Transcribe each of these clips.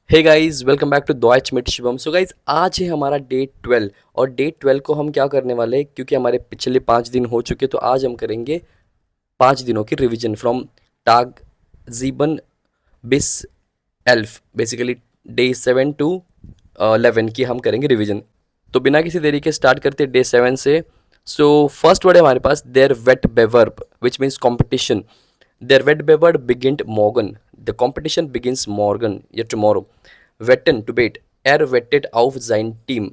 Hey guys welcome back to डॉयच मिट Shivam. So guys आज है हमारा डे 12 और डे 12 को हम क्या करने वाले हैं क्योंकि हमारे पिछले 5 दिन हो चुके तो आज हम करेंगे 5 दिनों की रिवीजन फ्रॉम टाग जीबन बिस एल्फ बेसिकली डे 7 टू 11 की हम करेंगे रिवीजन। तो बिना किसी देरी के स्टार्ट करते हैं डे 7 से। सो फर्स्ट वर्ड है हमारे पास देयर वेट बेवर्ब which means competition. Their Wettbewerb beginnt morgen. The competition begins morgen, yeah, tomorrow. Wetten, to bet. Wettet auf sein Team.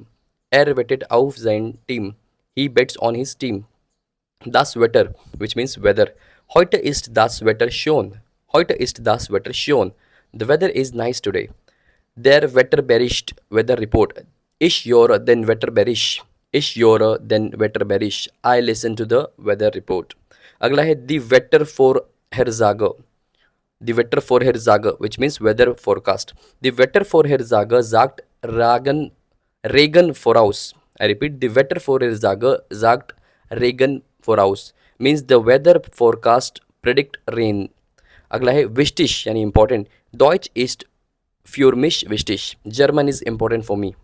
Wettet auf sein Team. He bets on his team. Das Wetter, which means weather. Heute ist das Wetter schön. Heute ist das Wetter schön. The weather is nice today. Der Wetterbericht, weather report. Ich höre den Wetterbericht. Ich höre den Wetterbericht. I listen to the weather report. अगला है the weather for Herzage. The Wetter vorhersage, which means weather forecast. The Wetter vorhersage sagt Regen voraus. I repeat, the Wetter vorhersage sagt Regen voraus. Means the weather forecast predict rain. अगला है wichtig यानी important. Deutsch ist für mich wichtig. German is important for me.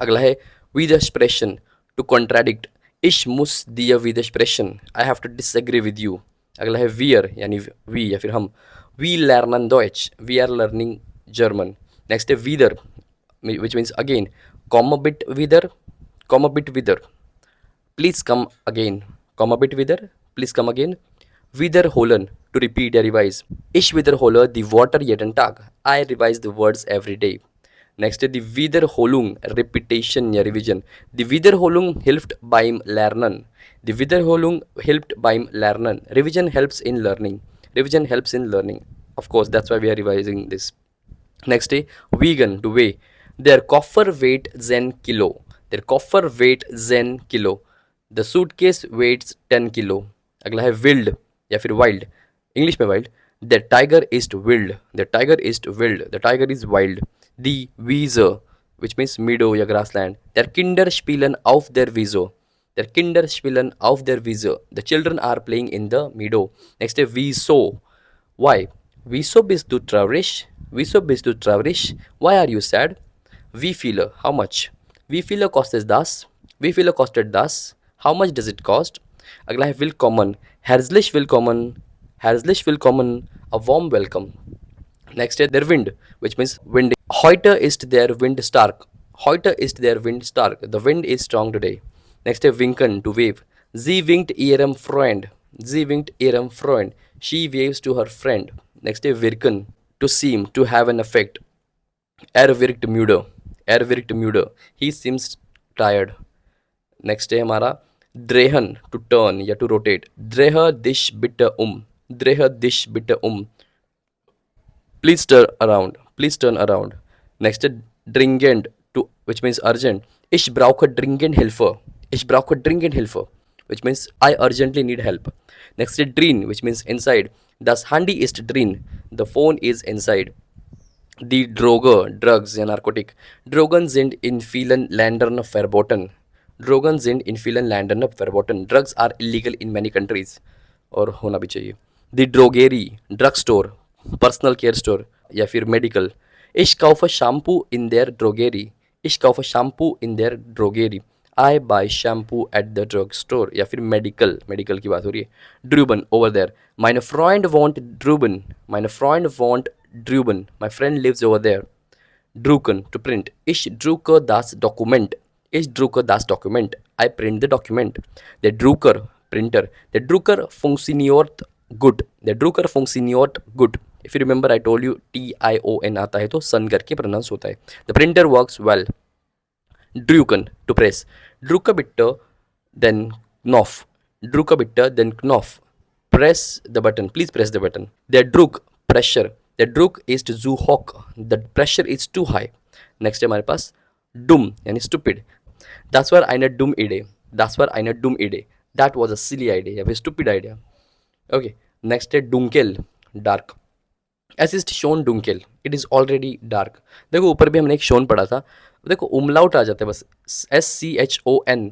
अगला है widersprechen to contradict. Ich muss dir widersprechen. I have to disagree with you. अगला है wear यानी we या फिर हम वी लर्नन डॉइच we are learning German. Next है वीदर विच मीन्स अगेन कॉम बिट विदर प्लीज कम अगेन बिट विदर प्लीज कम अगेन विदर होलन टू रिपीट या रिवाइज इश विदर होलर द वाटर येटन टाग I revise the words every day. Next है द विदरहोलुंग repetition या रिविजन द विदरहोलुंग hilft beim lernen the wiederholung helped beim lernen revision helps in learning revision helps in learning of course that's why we are revising this। next day vegan to weigh their coffer weight zen kilo their coffer weight zen kilo the suitcase weighs 10 kilo। अगला है wild या फिर wild English में wild the tiger is wild the tiger is wild the tiger is wild। the Wiese which means meadow या grassland their Kinder spielen auf der Wiese their Kinder spielen auf der Wiese the children are playing in the meadow। next है wieso why wieso bist du traurig wieso bist du traurig why are you sad wie viele how much wie viele kostet das wie viele kostet das how much does it cost। अगला है willkommen herzlich willkommen a warm welcome। next है their wind which means wind heute ist der wind stark heute ist der wind stark the wind is strong today। next है winken to wave sie winkt ihrem Freund sie winkt ihrem Freund she waves to her friend। next है wirken to seem to have an effect er wirkt müde he seems tired। Next है हमारा drehen to turn या to rotate drehe dich bitte drehe dich bitte please turn around। next है dringend to which means urgent ich brauche dringend Hilfe which means I urgently need help। next है drin which means inside das Handy ist drin the phone is inside। die Droge drugs या narcotic drogen sind in vielen Ländern verboten drogen sind in vielen Ländern verboten drugs are illegal in many countries और होना भी चाहिए। the drogerie drug store personal care store या फिर medical ich kaufe shampoo in der drogerie ich kaufe shampoo in der drogerie I buy shampoo at the drug store या फिर medical की बात हो रही है। ड्रूबन over there meine Freund wohnt ड्रूबन meine Freund wohnt ड्रूबन my friend lives over there। drucken to print ich drucke das Dokument I print the document। der Drucker printer der Drucker funktioniert good if you remember I told you TION आता है तो सन करके pronounce होता है। the printer works well। drucken to press drucke bitte then knopf press the button please press the button। der Druck pressure the Druck is zu hoch the pressure is too high। next है हमारे पास dumm यानी stupid das war eine dumme Idee that was a silly idea या फिर stupid idea। Okay next है डुंकेल dark एस इज शोन डुंकेल इट इज़ ऑलरेडी डार्क। देखो ऊपर भी हमने एक शोन पढ़ा था देखो उमलाउट आ जाता है बस SCHON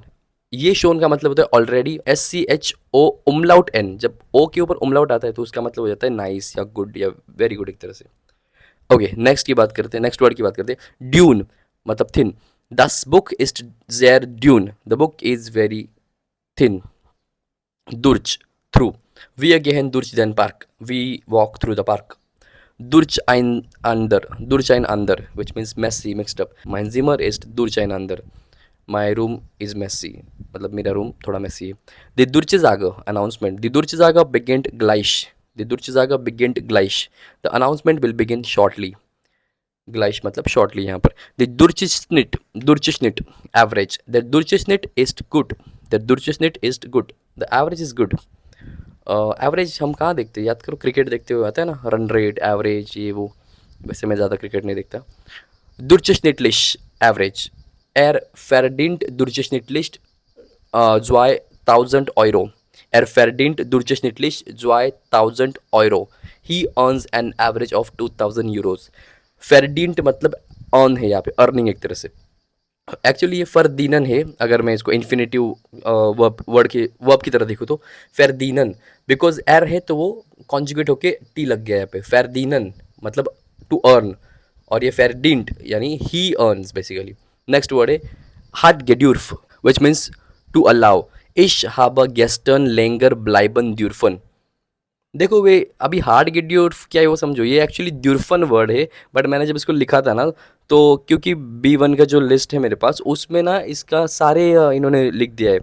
ये शोन का मतलब होता है ऑलरेडी SCHO उमलाउट एन जब ओ के ऊपर उमलाउट आता है तो उसका मतलब हो जाता है नाइस या गुड या वेरी गुड एक तरह से। ओके, नेक्स्ट की बात करते हैं, नेक्स्ट वर्ड की बात करते हैं। ड्यून मतलब थिन। दस book is jeer dune, the book is very thin. Durch, through. Wir gehen durch den Park. We walk through the park. Durch ein under, which means messy, mixed up. Mein Zimmer ist durcheinander. My room is messy. मतलब मेरा room थोड़ा messy है. Die Durchsage, announcement. Die Durchsage beginnt gleich. Die Durchsage beginnt gleich. The announcement will begin shortly. Gleich मतलब shortly यहाँ पर. The Durchschnitt, average. The Durchschnitt ist gut. The Durchschnitt ist gut. The average is good. Average हम कहाँ देखते हैं, याद करो, cricket देखते हुए आता है ना, रन रेट, एवरेज, ये वो। वैसे मैं ज़्यादा क्रिकेट नहीं देखता। Durchschnittlich average. Er verdient durchschnittlich 2000 Euro. Er verdient durchschnittlich 2000 Euro. He earns an average of 2000 euros. Verdient मतलब earn है यहाँ पे, अर्निंग एक तरह से। एक्चुअली ये फरदीनन है, अगर मैं इसको इन्फिनेटिव वर्ब की तरह देखूँ तो फेरदीनन, बिकॉज एर है तो वो कॉन्जुगेट होके टी लग गया यहाँ पे। फेरदीनन मतलब टू अर्न, और ये फेरडिंट यानी he earns basically. Next word है हार्ट गेड्यूर्फ, विच मीन्स टू अलाउ। इश हाबा गेस्टर्न लेंगर ब्लाइबन द्यूरफन। देखो वे अभी हार्ड गिड्योर्फ क्या है वो समझो, ये एक्चुअली द्यूरफन वर्ड है, बट मैंने जब इसको लिखा था ना, तो क्योंकि B1 का जो लिस्ट है मेरे पास उसमें ना इसका सारे इन्होंने लिख दिया है,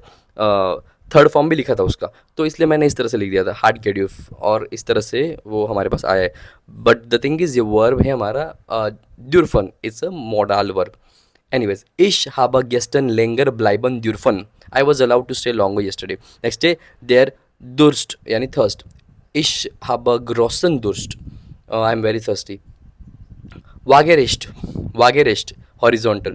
थर्ड फॉर्म भी लिखा था उसका, तो इसलिए मैंने इस तरह से लिख दिया था हार्ड गेड्यूर्फ, और इस तरह से वो हमारे पास आया है। बट द थिंग इज़ ये वर्ब है हमारा द्यूरफन, it's a modal verb. Anyways, ich habe gestern länger bleiben dürfen. I was allowed to stay longer yesterday. Next day, der Durst, yani thirst. Ich habe großen Durst. I am very thirsty. Waagerecht, Waagerecht, horizontal.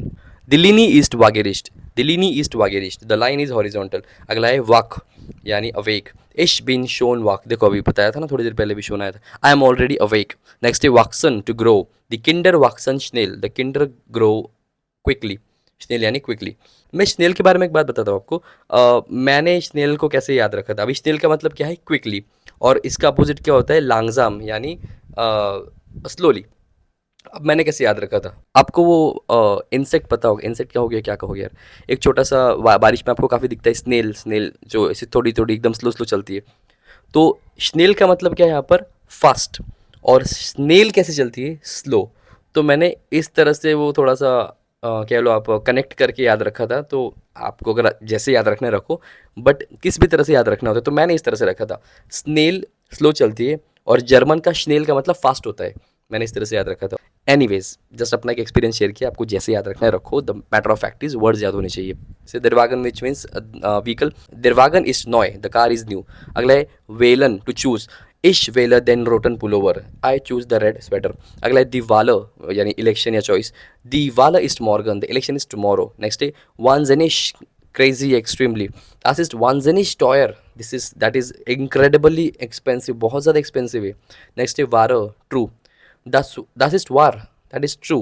The linie ist waagerecht. The linie ist waagerecht. The line is horizontal. अगला है wach, यानी awake. Ich bin schon wach. देखो अभी बताया था ना, थोड़ी देर पहले भी शोन आया था. I am already awake. Next है wachsen, to grow. The Kinder wachsen schnell. The Kinder grow quickly. Snail यानी क्विकली। मैं स्नेल के बारे में एक बात बताता हूँ आपको। मैंने स्नेल को कैसे याद रखा था। अभी स्नेल का मतलब क्या है, क्विकली, और इसका अपोजिट क्या होता है, लांगजाम, यानी स्लोली। अब मैंने कैसे याद रखा था, आपको वो इंसेक्ट पता होगा, इंसेक्ट क्या हो गया, क्या कहोगे यार, एक छोटा सा बारिश में आपको काफ़ी दिखता है, स्नेल, स्नेल जो ऐसे थोड़ी थोड़ी एकदम स्लो स्लो चलती है। तो स्नेल का मतलब क्या है यहाँ पर, फास्ट, और स्नेल कैसे चलती है, स्लो। तो मैंने इस तरह से वो थोड़ा सा कह लो आप कनेक्ट करके याद रखा था। तो आपको अगर जैसे याद रखना रखो, बट किस भी तरह से याद रखना होता है, तो मैंने इस तरह से रखा था, स्नेल स्लो चलती है, और जर्मन का स्नेल का मतलब फास्ट होता है। मैंने इस तरह से याद रखा था। एनीवेज, जस्ट अपना एक एक्सपीरियंस शेयर किया, आपको जैसे याद रखना है रखो, the matter of fact is words याद होने चाहिए। जैसे दरवागन विच मीन्स व्हीकल, दरवागन इज नॉय, द कार इज न्यू। अगला है वेलन, टू चूज। इश वेलर देन रोटन पुलोवर, I choose the red sweater. अगला है दिवालर यानी इलेक्शन या चॉइस, दिवालर इज मॉर्गन, the election is tomorrow. Next है वानजेनिश, crazy extremely. Das ist wahnsinnig teuer. This is that is incredibly expensive, बहुत ज़्यादा expensive है। नेक्स्ट है वार, true. das ist wahr, that is true.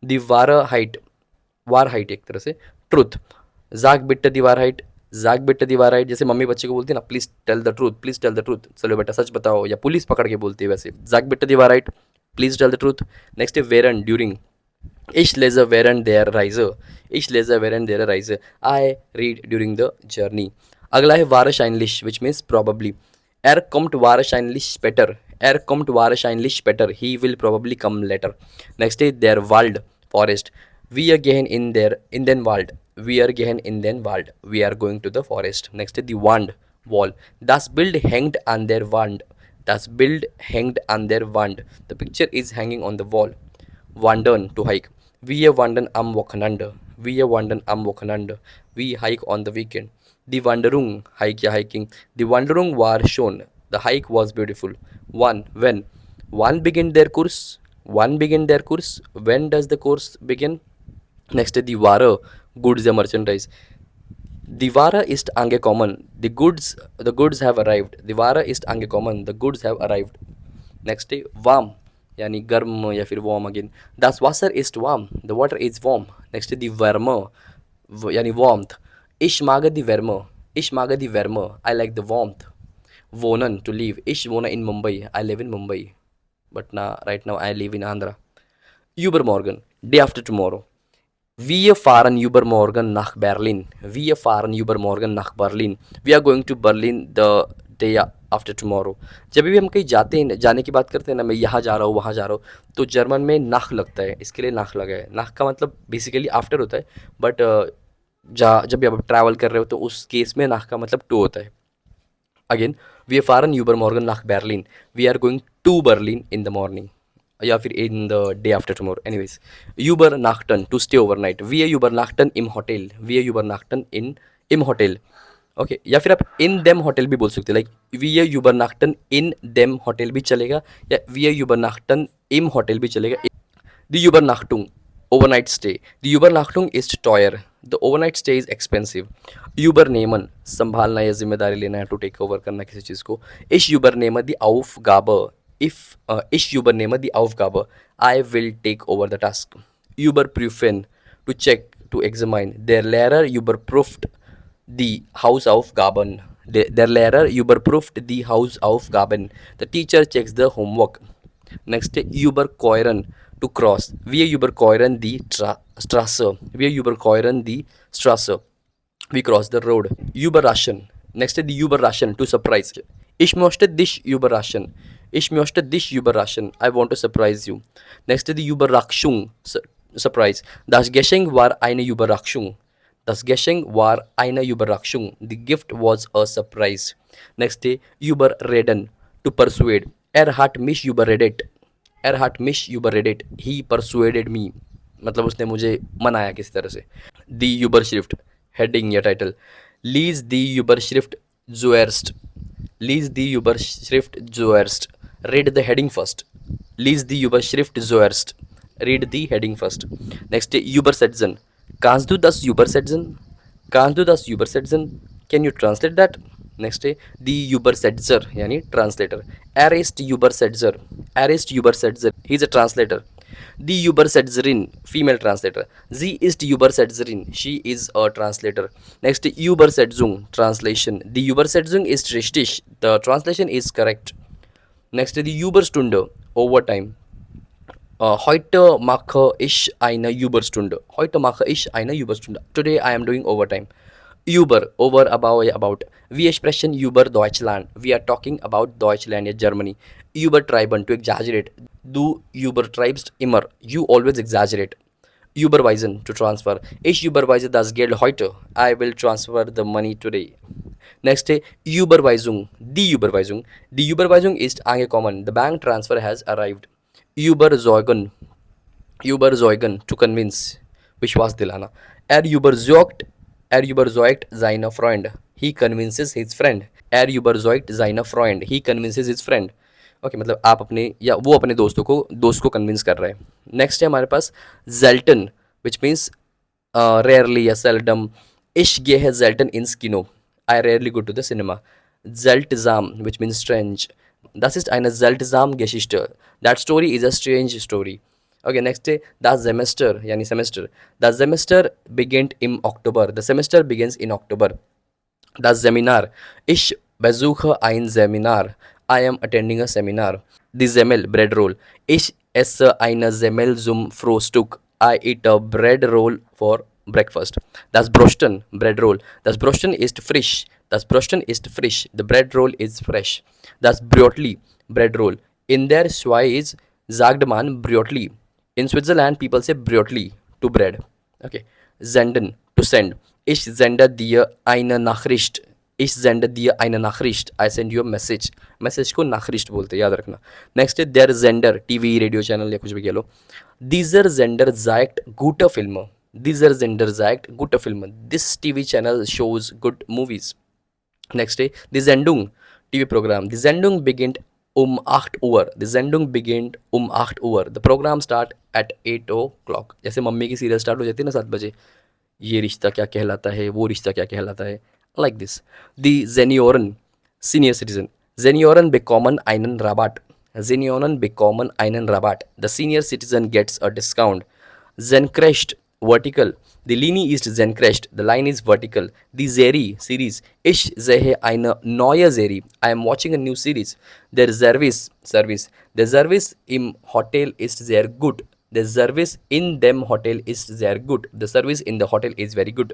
Die wahre Heit, Wahrheit एक तरह से, ट्रूथ। जाग बिट्ट दी वारहाइट, जाग बिट्ट दी वारहाइट, जैसे मम्मी बच्चे को बोलती है ना, please tell the truth, please tell the truth, चलो बेटा सच बताओ, या पुलिस पकड़ के बोलती है वैसे, जाग बिट्ट दी वारहाइट, please tell the truth. Next है वेरन, during. Ich lese während der Reise. Ich lese während der Reise. I read during the journey. अगला है wahrscheinlich, which means probably. Er kommt wahrscheinlich später. Er kommt wahrscheinlich später. He will probably come later. Next is der Wald, forest. Wir gehen in den Wald. Wir gehen in den Wald. We are going to the forest. Next is the Wand, wall. Das Bild hängt an der Wand. Das Bild hängt an der Wand. The picture is hanging on the wall. Wandern, to hike. Wir wandern am Wochenende. Wir wandern am Wochenende. We hike on the weekend. Die Wanderung, hike या hiking. Die Wanderung war schön. The hike was beautiful. One, when. Wann beginnt der Kurs? Wann beginnt der Kurs? When does the course begin? Next, die Ware, goods या merchandise. Die Ware ist angekommen. The goods have arrived. Die Ware ist angekommen. The goods have arrived. Next, warm, यानी गर्म या फिर warm again. Das Wasser ist warm, the water is warm. Next the Wärme, यानी warmth. Ich mag die Wärme, ich mag die Wärme, I like the warmth. Wohnen, to live. Ich wohne in Mumbai, I live in Mumbai, but now right now I live in Andhra. Übermorgen, day after tomorrow. Wir fahren übermorgen nach Berlin. Wir fahren übermorgen nach Berlin. We are going to Berlin the day after tomorrow. जब भी हम कहीं जाते हैं, जाने की बात करते हैं ना, मैं यहाँ जा रहा हूँ, वहाँ जा रहा हूँ, तो जर्मन में नाख लगता है, इसके लिए नाख लगा है। नाख का मतलब बेसिकली आफ्टर होता है, बट जब भी आप ट्रैवल कर रहे हो तो उस केस में नाख का मतलब टू होता है। Again, we fahren übermorgen nach Berlin. We are going to Berlin in the morning, या फिर in the day after tomorrow. Anyways, übernachten to stay overnight. wir übernachten im Hotel, wir übernachten in im Hotel। Okay, या फिर आप in them hotel भी बोल सकते हो, like wir übernachten in dem hotel भी चलेगा, या wir übernachten im होटल भी चलेगा। Die Übernachtung, overnight stay. Die Übernachtung ist teuer. The overnight stay is expensive. Übernehmen, संभालना या जिम्मेदारी लेना है, टू टेक ओवर करना किसी चीज़ को। Ich übernehme die Aufgabe. Ich übernehme die Aufgabe. I will take over the task. Überprüfen, to check, to examine. Der Lehrer überprüft die Hausaufgaben. Der Lehrer überprüft die Hausaufgaben. The teacher checks the homework. Next, überqueren, to cross. Wir überqueren die Straße. Wir überqueren die Straße. We cross the road. Überraschen. Next, die Überraschen, to surprise. Ich möchte dich überraschen. Ich möchte dich überraschen. I want to surprise you. Next, die Überraschung, surprise. Das Geschenk war eine Überraschung. Das Geschenk war eine Überraschung. The gift was a surprise. Next, überreden, to persuade. Er hat mich überredet. Er hat mich überredet. He persuaded me. मतलब उसने मुझे मनाया किसी तरह से। Die Überschrift, heading या title. Lies die Überschrift zuerst. Lies die Überschrift zuerst. Read the heading first. Lies die Überschrift zuerst. Read the heading first. Next, Übersetzen. Kannst du das übersetzen? Kannst du das übersetzen? Can you translate that? Next, the Übersetzer, यानी translator. Er ist Übersetzer. Er ist Übersetzer. He is a translator. Die Übersetzerin, female translator. Sie ist Übersetzerin. She is a translator. Next, Übersetzung, translation. Die Übersetzung ist richtig. The translation is correct. Next, die Überstunde, overtime. Heute mache ich eine Überstunde. Heute mache ich eine Überstunde. Today I am doing overtime. Über, over, about. Wir sprechen über Deutschland. We are talking about Deutschland, या Germany. Übertreiben, to exaggerate. Du übertreibst immer. You always exaggerate. Überweisen, to transfer. Ich überweise das Geld heute. I will transfer the money today. Next, Überweisung. Die Überweisung. Die Überweisung ist angekommen. The bank transfer has arrived. Überzeugen. Überzeugen, to convince. विश्वास दिलाना. Er überzeugt seine Freund. He convinces his friend. Er überzeugt seine Freund. He convinces his friend. Okay, मतलब आप अपने या वो अपने दोस्त को कन्विंस कर रहे हैं। नेक्स्ट है हमारे पास zelten, विच मीन्स रेयरली या seldom. Ich gehe selten ins Kino. I rarely go to the cinema. Seltsam, which means strange. Das ist eine seltsame Geschichte. That story is a strange story. Okay, next day, das Semester, yani semester. Das Semester beginnt im Oktober. The semester begins in October. Das Seminar. Ich besuche ein Seminar. I am attending a seminar. Die Semmel, bread roll. Ich esse eine Semmel zum Frühstück. I eat a bread roll for breakfast. Das Brosten, bread roll. Das Brosten ist frisch. Das Brosten ist frisch. The bread roll is fresh. Das Brötli, bread roll. In der Schweiz sagt man Brötli. In Switzerland, people say Brötli to bread. Okay. Senden, to send. Ich sende dir eine Nachricht. Ich sende dir eine Nachricht. I send you a message. Message को नाखरिस्ट बोलते हैं, याद रखना. Next है their gender, TV radio channel या कुछ भी कह लो. दीजर जेंडर जाइक्ट गुट फिल्म. दीजर जेंडर जाइक्ट गुट फिल्म. This TV channel shows good movies. Next है दी जेंडुंग, टीवी प्रोग्राम. दी जेंडुंग बिगिंट 8 Uhr. द जेंडुंग बिगिंट 8 Uhr. The programme start at 8 o'clock. जैसे मम्मी की सीरियल स्टार्ट हो जाती है ना 7 बजे. ये रिश्ता क्या कहलाता है, वो रिश्ता क्या कहलाता है, like this. Die Senioren, senior citizen. Senioren bekommen einen Rabatt. Senioren bekommen einen Rabatt. The senior citizen gets a discount. Senkrecht, vertical. Die Linie ist senkrecht. The line is vertical. Die Serie, series. Ich sehe eine neue Serie. I am watching a new series. Der Service, service. Der Service im Hotel ist sehr gut. The service in them hotel is very good. The service in the hotel is very good.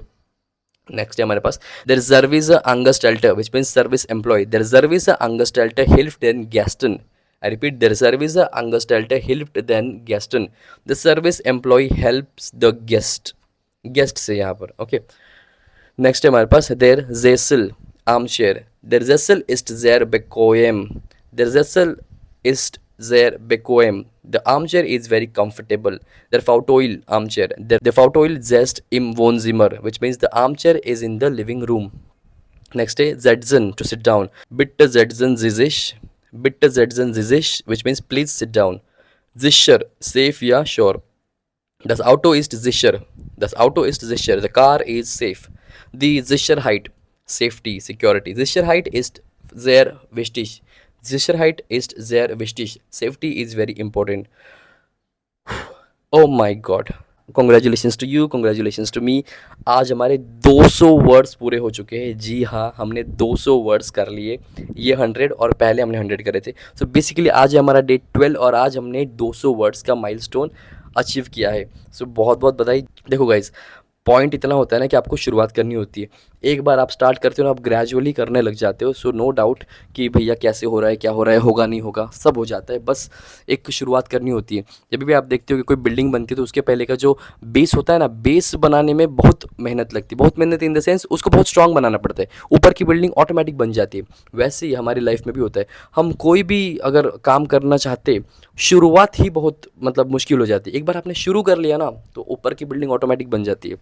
Next है हमारे पास देर सर्विस अंगस्टेल्टर which means service employee देर सर्विस अंगस्टेल्टर हेल्प देन गेस्टन I repeat, their service angestellte helped then Gästen. The service employee helps the guest. Guest से यहाँ पर ओके नेक्स्ट है हमारे पास देर Jesal armchair there Jesal ist sehr bequem. Der Sessel ist sehr bequem. The armchair is very comfortable. Der Fauteuil armchair. Der Fauteuil sitzt im Wohnzimmer, which means the armchair is in the living room. Next day, setzen to sit down. Bitte setzen Sie sich. Bitte setzen Sie sich, which means please sit down. Sicher, safe, yeah, sure. Das Auto ist sicher. Das Auto ist sicher. The car is safe. Die Sicherheit, safety, security. Sicherheit ist sehr wichtig. Sicherheit ist sehr wichtig. Safety is very important. Oh my God. Congratulations to you, congratulations to me. आज हमारे 200 words पूरे हो चुके हैं. जी हाँ, हमने 200 words कर लिए. ये 100 और पहले हमने 100 करे थे. सो बेसिकली आज है हमारा डे 12 और आज हमने 200 वर्ड्स का माइलस्टोन अचीव किया है. सो बहुत बहुत बधाई. देखो गाइज, पॉइंट इतना होता है ना कि आपको शुरुआत करनी होती है. एक बार आप स्टार्ट करते हो ना, आप ग्रेजुअली करने लग जाते हो. सो नो डाउट कि भैया कैसे हो रहा है, क्या हो रहा है, होगा नहीं होगा, सब हो जाता है. बस एक शुरुआत करनी होती है. जब भी आप देखते हो कि कोई बिल्डिंग बनती है तो उसके पहले का जो बेस होता है ना, बेस बनाने में बहुत मेहनत लगती है. बहुत मेहनत इन द सेंस उसको बहुत स्ट्रांग बनाना पड़ता है. ऊपर की बिल्डिंग ऑटोमेटिक बन जाती है. वैसे ही हमारी लाइफ में भी होता है. हम कोई भी अगर काम करना चाहते, शुरुआत ही बहुत मतलब मुश्किल हो जाती है. एक बार आपने शुरू कर लिया ना तो ऊपर की बिल्डिंग ऑटोमेटिक बन जाती है.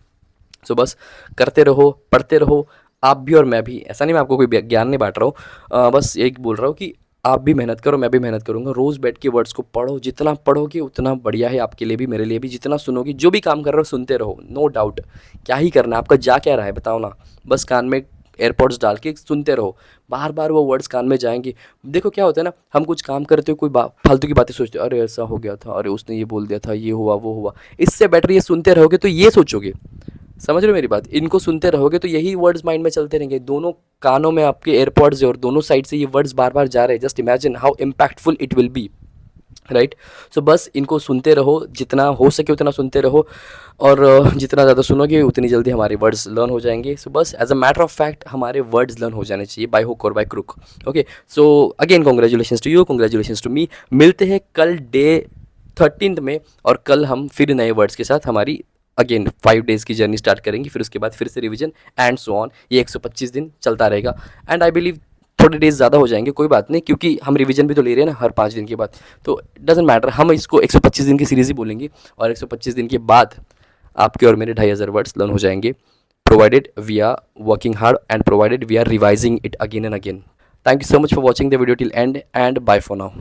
सो बस करते रहो, पढ़ते रहो, आप भी और मैं भी. ऐसा नहीं मैं आपको कोई ज्ञान नहीं बांट रहा हूँ, बस एक बोल रहा हूँ कि आप भी मेहनत करो, मैं भी मेहनत करूँगा. रोज़ बैठ के वर्ड्स को पढ़ो. जितना पढ़ोगे उतना बढ़िया है आपके लिए भी, मेरे लिए भी. जितना सुनोगे, जो भी काम कर रहे हो सुनते रहो. No doubt. क्या ही करना है आपका, जा क्या रहा है बताओ ना. बस कान में एयरपॉड्स डाल के सुनते रहो. बार बार वो वर्ड्स कान में जाएंगे. देखो क्या होता है ना, हम कुछ काम करते हो, कोई फालतू की बातें सोचते हो, अरे ऐसा हो गया था, अरे उसने ये बोल दिया था, ये हुआ वो हुआ. इससे बेटर ये सुनते रहोगे तो ये सोचोगे. समझ रहे हो मेरी बात. इनको सुनते रहोगे तो यही वर्ड्स माइंड में चलते रहेंगे. दोनों कानों में आपके एयरपॉड्स है और दोनों साइड से ये वर्ड्स बार बार जा रहे हैं. Just imagine how impactful it will be, right. So बस इनको सुनते रहो, जितना हो सके उतना सुनते रहो, और जितना ज़्यादा सुनोगे उतनी जल्दी हमारे वर्ड्स लर्न हो जाएंगे. सो बस as a matter of fact हमारे वर्ड्स लर्न हो जाने चाहिए, बाय हुक और by crook. Okay, so again congratulations to you, congratulations to me. मिलते हैं कल डे 13 में, और कल हम फिर नए वर्ड्स के साथ हमारी अगेन 5 डेज़ की जर्नी स्टार्ट करेंगे. फिर उसके बाद फिर से रिवीजन एंड सो ऑन. ये 125 दिन चलता रहेगा. एंड आई बिलीव थोड़े डेज ज़्यादा हो जाएंगे, कोई बात नहीं, क्योंकि हम रिवीजन भी तो ले रहे हैं ना हर 5 दिन के बाद. तो डजेंट मैटर, हम इसको 125 दिन की सीरीज़ ही बोलेंगे. और 125 दिन के बाद आपके और मेरे 2500 वर्ड्स लर्न हो जाएंगे, provided we are working hard and provided we are revising it again and again. Thank you so much for watching the video till end, and bye for now.